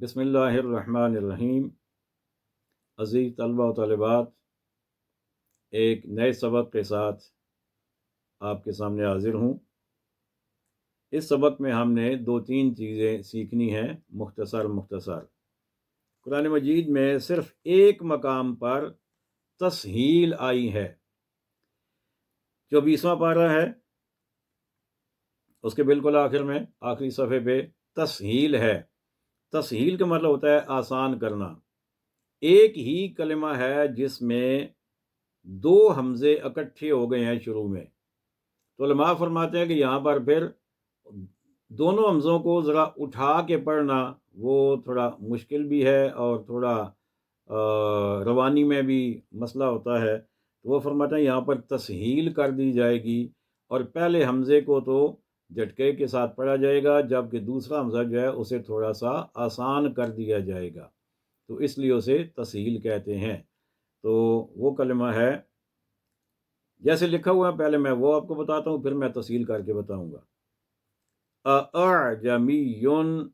बिस्मिल्लाहिर्रहमानिर्रहीम। अज़ीज़ तलबा व तलिबात, एक नए सबक के साथ आपके सामने हाज़िर हूँ। इस सबक में हमने दो तीन चीज़ें सीखनी हैं मुख्तसर। कुरान मजीद में सिर्फ़ एक मकाम पर तस्हील आई है। 24वां पारा है, उसके बिल्कुल आखिर में आखिरी सफ़े पे तस्हील है। तस्हील का मतलब होता है आसान करना। एक ही कलिमा है जिसमें दो हमज़े इकट्ठे हो गए हैं शुरू में, तो उलमा फरमाते हैं कि यहाँ पर फिर दोनों हमज़ों को ज़रा उठा के पढ़ना वो थोड़ा मुश्किल भी है और थोड़ा रवानी में भी मसला होता है। तो वो फरमाते हैं यहाँ पर तस्हील कर दी जाएगी और पहले हमज़े को तो झटके के साथ पढ़ा जाएगा, जबकि दूसरा हमज़ा जो है उसे थोड़ा सा आसान कर दिया जाएगा, तो इसलिए उसे तस्हील कहते हैं। तो वो कलमा है जैसे लिखा हुआ है, पहले मैं वो आपको बताता हूँ, फिर मैं तस्हील करके बताऊँगा। अअजमियुन,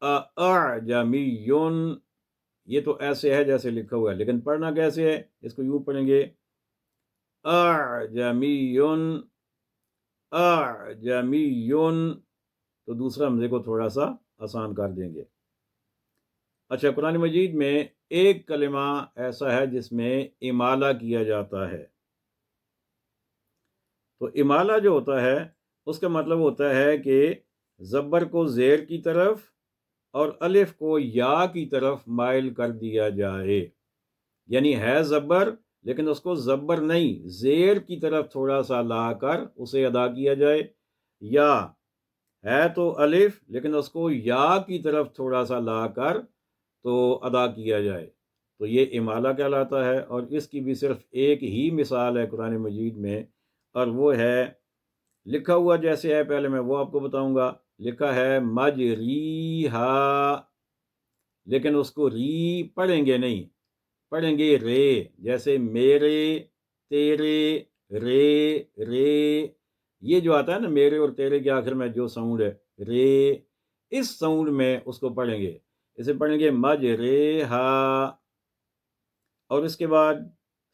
अअजमियुन, ये तो ऐसे है जैसे लिखा हुआ है, लेकिन पढ़ना कैसे है? इसको यूँ पढ़ेंगे अअजमियुन, अअजमियुन, तो दूसरा हमज़े को थोड़ा सा आसान कर देंगे। अच्छा, कुरान मजीद में एक कलिमा ऐसा है जिसमें इमाला किया जाता है। तो इमाला जो होता है उसका मतलब होता है कि ज़बर को ज़ेर की तरफ और अलिफ को या की तरफ माइल कर दिया जाए। यानी है ज़बर, लेकिन उसको ज़बर नहीं ज़ेर की तरफ थोड़ा सा लाकर उसे अदा किया जाए, या है तो अलिफ लेकिन उसको या की तरफ थोड़ा सा लाकर तो अदा किया जाए, तो ये इमाला कहलाता है। और इसकी भी सिर्फ एक ही मिसाल है कुरान मजीद में, और वो है लिखा हुआ जैसे है, पहले मैं वो आपको बताऊंगा। लिखा है मजरीहा, लेकिन उसको री पढ़ेंगे नहीं, पढ़ेंगे रे, जैसे मेरे, तेरे, रे। ये जो आता है ना मेरे और तेरे के आखिर में जो साउंड है रे, इस साउंड में उसको पढ़ेंगे। इसे पढ़ेंगे मजरेहा। और इसके बाद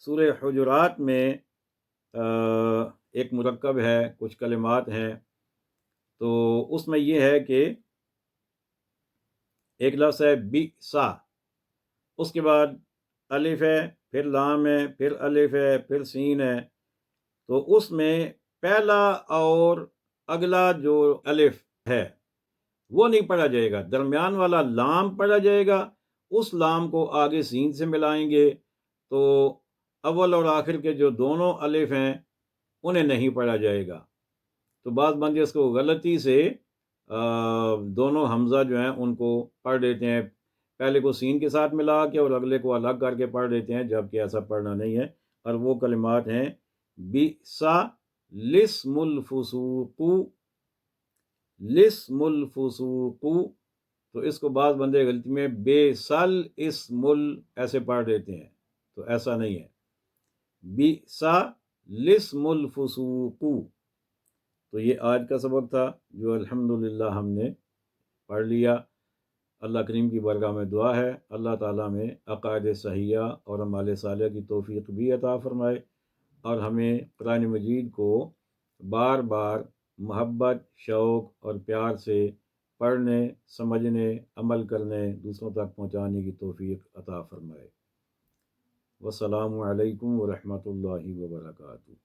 सूरह हुजुरात में एक मुरक्कब है, कुछ कलिमात हैं, तो उसमें यह है कि एक लफ्ज़ है बिसा, उसके बाद अलिफ है, फिर लाम है, फिर अलिफ है, फिर सीन है। तो उसमें पहला और अगला जो अलिफ है वो नहीं पढ़ा जाएगा, दरमियान वाला लाम पढ़ा जाएगा। उस लाम को आगे सीन से मिलाएंगे, तो अव्वल और आखिर के जो दोनों अलिफ हैं उन्हें नहीं पढ़ा जाएगा। तो बाज़ बंदे इसको गलती से दोनों हमज़ा जो हैं उनको पढ़ देते हैं, पहले को सीन के साथ मिला के और अगले को अलग करके पढ़ देते हैं, जबकि ऐसा पढ़ना नहीं है। और वो कलिमात हैं बिसा लिस्मुल फुसूकु, लिस्मुल फुसूकु। तो इसको बाज़ बंदे गलती में बेसल इस्मुल ऐसे पढ़ देते हैं, तो ऐसा नहीं है, बिसा लिस्मुल फुसूकु। तो ये आज का सबक था जो अल्हम्दुलिल्लाह हमने पढ़ लिया। अल्लाह करीम की बारगाह में दुआ है अल्लाह ताला में अक़ाइद सहिया और अमाल सालिह की तौफ़ीक़ भी अता फ़रमाए, और हमें कुरान मजीद को बार बार मोहब्बत, शौक़ और प्यार से पढ़ने, समझने, अमल करने, दूसरों तक पहुँचाने की तौफ़ीक़ अता फ़रमाए। वस्सलामु अलैकुम व रहमतुल्लाहि व बरकातुहू।